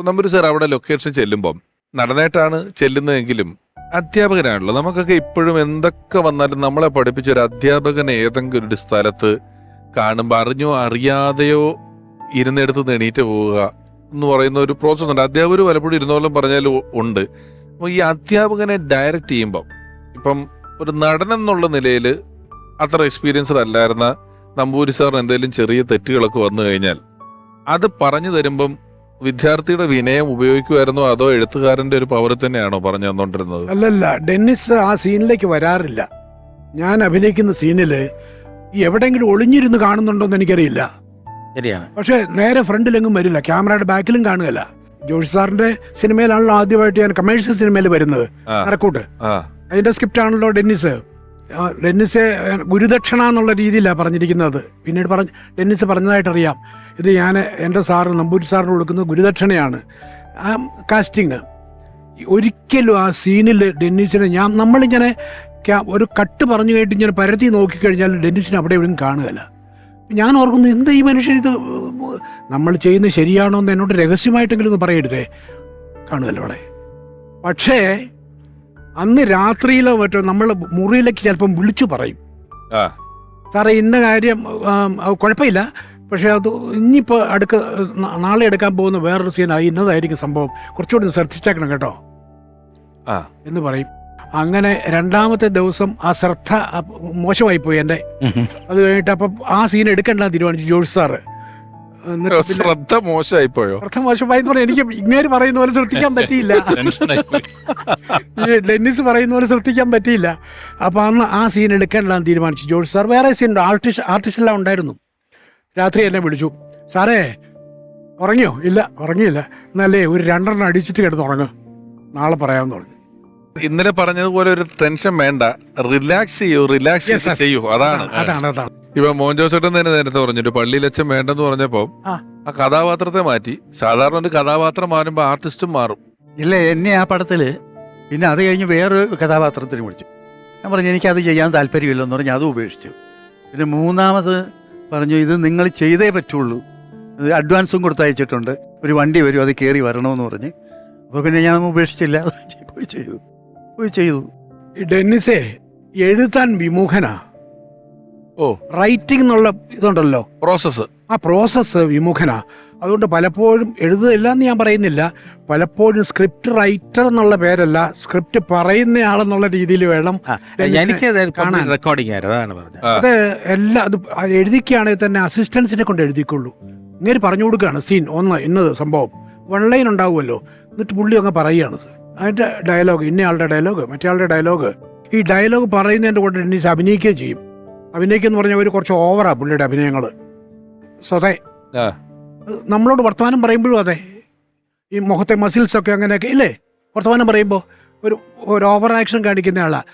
Namboori sir അവിടെ location ചെല്ലുമ്പം നടനായിട്ടാണ് ചെല്ലുന്നതെങ്കിലും അധ്യാപകനാണല്ലോ. നമുക്കൊക്കെ ഇപ്പോഴും എന്തൊക്കെ വന്നാലും നമ്മളെ പഠിപ്പിച്ച ഒരു അധ്യാപകനെ ഏതെങ്കിലും ഒരു സ്ഥലത്ത് കാണുമ്പോൾ അറിഞ്ഞോ അറിയാതെയോ ഇരുന്നെടുത്ത് എണീറ്റ് പോവുക എന്ന് പറയുന്ന ഒരു പ്രോസസ് ഉണ്ട്. അധ്യാപകർ പലപ്പോഴും ഇരുന്നോളം പറഞ്ഞാലും ഉണ്ട്. അപ്പോൾ ഈ അധ്യാപകനെ ഡയറക്റ്റ് ചെയ്യുമ്പം ഇപ്പം ഒരു നടനെന്നുള്ള നിലയിൽ അത്ര എക്സ്പീരിയൻസ്ഡ് അല്ലായിരുന്ന നമ്പൂരി സാറിന് എന്തെങ്കിലും ചെറിയ തെറ്റുകളൊക്കെ വന്നു കഴിഞ്ഞാൽ അത് പറഞ്ഞു തരുമ്പം വിദ്യാർത്ഥിയുടെ വിനയം ഉപയോഗിക്കുമായിരുന്നോ അതോ എഴുത്തുകാരന്റെ ഒരു പവർ തന്നെയാണോ പറഞ്ഞു തന്നോണ്ടിരുന്നത്? അല്ലല്ല, ഡെന്നിസ് ആ സീനിലേക്ക് വരാറില്ല. ഞാൻ അഭിനയിക്കുന്ന സീനില് എവിടെയെങ്കിലും ഒളിഞ്ഞിരുന്ന് കാണുന്നുണ്ടോന്ന് എനിക്കറിയില്ല. ശരിയാണ്. പക്ഷെ നേരെ ഫ്രണ്ടിലെങ്ങും വരില്ല, ക്യാമറയുടെ ബാക്കിലും കാണുകയല്ല. ജോഷി സാറിന്റെ സിനിമയിലാണല്ലോ ആദ്യമായിട്ട് ഞാൻ കമേഴ്ഷ്യൽ സിനിമയിൽ വരുന്നത്, നരക്കൂട്ട്. അതിന്റെ സ്ക്രിപ്റ്റ് ആണല്ലോ ഡെന്നിസ്. ഗുരുദക്ഷിണ എന്നുള്ള രീതിയിലാണ് പറഞ്ഞിരിക്കുന്നത്. പിന്നീട് ഡെന്നിസ് പറഞ്ഞതായിട്ടറിയാം, ഇത് ഞാൻ എൻ്റെ സാറ് നമ്പൂരി സാറിന് കൊടുക്കുന്ന ഗുരുദക്ഷിണയാണ്. ആ കാസ്റ്റിങ് ഒരിക്കലും ആ സീനിൽ ഡെന്നിസിനെ നമ്മളിങ്ങനെ ഒരു കട്ട് പറഞ്ഞു കേട്ട് ഇങ്ങനെ പരത്തി നോക്കിക്കഴിഞ്ഞാൽ ഡെന്നിസിനെ അവിടെ എവിടെയും കാണുകയില്ല. ഞാൻ ഓർക്കുന്നത് എന്താ ഈ മനുഷ്യൻ ഇത് നമ്മൾ ചെയ്യുന്നത് ശരിയാണോ എന്ന് എന്നോട് രഹസ്യമായിട്ടെങ്കിലും ഒന്ന് പറയരുതേ, കാണുകയല്ലോ അവിടെ. പക്ഷേ അന്ന് രാത്രിയിലോ മറ്റോ നമ്മൾ മുറിയിലേക്ക് ചിലപ്പം വിളിച്ചു പറയും, സാറേ ഇന്ന കാര്യം കുഴപ്പമില്ല, പക്ഷെ അത് ഇനിയിപ്പോൾ നാളെ എടുക്കാൻ പോകുന്ന വേറൊരു സീനായി ഇന്നതായിരിക്കും സംഭവം, കുറച്ചുകൂടി ശ്രദ്ധിച്ചേക്കണം കേട്ടോ എന്ന് പറയും. അങ്ങനെ രണ്ടാമത്തെ ദിവസം ആ ശ്രദ്ധ മോശമായിപ്പോയി എൻ്റെ. അത് കഴിഞ്ഞിട്ട് അപ്പം ആ സീൻ എടുക്കണ്ട തീരുമാനിച്ചു ജോഷി സാറ്. ശ്രദ്ധ മോശമായിപ്പോയോ? ശ്രദ്ധ മോശമായെന്ന് പറഞ്ഞാൽ എനിക്ക് ഇങ്ങനെ പറയുന്ന പോലെ ശ്രദ്ധിക്കാൻ പറ്റിയില്ല, ഡെന്നിസ് പറയുന്ന പോലെ ശ്രദ്ധിക്കാൻ പറ്റിയില്ല. അപ്പം അന്ന് ആ സീൻ എടുക്കാനെല്ലാം തീരുമാനിച്ചു ജോഷി സാർ. വേറെ സീനുണ്ട്, ആർട്ടിസ്റ്റെല്ലാം ഉണ്ടായിരുന്നു. രാത്രി എന്നെ വിളിച്ചു, സാറേ ഉറങ്ങിയോ? ഇല്ല ഉറങ്ങിയില്ല, എന്നല്ലേ ഒരു 2 അടിച്ചിട്ട് കിടന്നുറങ്ങ്, നാളെ പറയാമെന്ന് പറഞ്ഞു. ഇന്നലെ പറഞ്ഞതുപോലെ ഒരു ടെൻഷൻ വേണ്ട, റിലാക്സ് ചെയ്യൂ. അതാണ് ഇപ്പൊ മോഹൻജോസേട്ടൻ തന്നെ നേരത്തെ പറഞ്ഞു, ഒരു പള്ളിയിലച്ഛൻ വേണ്ടെന്ന് പറഞ്ഞപ്പോ ആ കഥാപാത്രത്തെ മാറ്റി. സാധാരണ ഒരു കഥാപാത്രം മാറുമ്പോ ആർട്ടിസ്റ്റും മാറും. ഇല്ല, എന്നെ ആ പടത്തില് പിന്നെ അത് കഴിഞ്ഞ് വേറൊരു കഥാപാത്രത്തിന് വിളിച്ചു. ഞാൻ പറഞ്ഞു എനിക്കത് ചെയ്യാൻ താല്പര്യമില്ലെന്ന് പറഞ്ഞ് അതും ഉപേക്ഷിച്ചു. പിന്നെ 3ാമത് പറഞ്ഞു, ഇത് നിങ്ങൾ ചെയ്തേ പറ്റുള്ളൂ, അഡ്വാൻസും കൊടുത്തയച്ചിട്ടുണ്ട്, ഒരു വണ്ടി വരും അത് കയറി വരണമെന്ന് പറഞ്ഞ്. അപ്പോൾ പിന്നെ ഞാൻ ഉപേക്ഷിച്ചില്ല, പോയി ചെയ്തു. ഡെന്നിസേ എഴുതാൻ വിമുഖനാ. റൈറ്റിംഗ് എന്നുള്ള ഇതുണ്ടല്ലോ, ആ പ്രോസസ്സ് വിമുഖനാ. അതുകൊണ്ട് പലപ്പോഴും എഴുതുകയില്ല എന്ന് ഞാൻ പറയുന്നില്ല, പലപ്പോഴും സ്ക്രിപ്റ്റ് റൈറ്റർ എന്നുള്ള പേരല്ല, സ്ക്രിപ്റ്റ് പറയുന്നയാളെന്നുള്ള രീതിയിൽ വേണം കാണാൻ. അത് എഴുതിക്കുകയാണെങ്കിൽ തന്നെ അസിസ്റ്റൻസിനെ കൊണ്ട് എഴുതിക്കൊള്ളൂ. ഇങ്ങനെ പറഞ്ഞു കൊടുക്കുകയാണ് സീൻ ഇന്നത് സംഭവം 1 ലൈൻ ഉണ്ടാവുമല്ലോ, എന്നിട്ട് പുള്ളി അങ്ങ് പറയുകയാണത്. അതിൻ്റെ ഡയലോഗ്, ഇന്നയാളുടെ ഡയലോഗ്, മറ്റേ ഡയലോഗ്. ഈ ഡയലോഗ് പറയുന്നതിൻ്റെ കൂടെ ഡെന്നിസ് അഭിനയിക്കുകയും ചെയ്യും. അഭിനയിക്കെന്ന് പറഞ്ഞാൽ ഒരു കുറച്ച് ഓവറാ പുള്ളിയുടെ അഭിനയങ്ങൾ. സ്വതേ നമ്മളോട് വർത്തമാനം പറയുമ്പോഴും അതെ, ഈ മുഖത്തെ മസിൽസൊക്കെ അങ്ങനെയൊക്കെ ഇല്ലേ, വർത്തമാനം പറയുമ്പോൾ ഒരു ഓവർ ആക്ഷൻ കാണിക്കുന്ന ആളാണ്.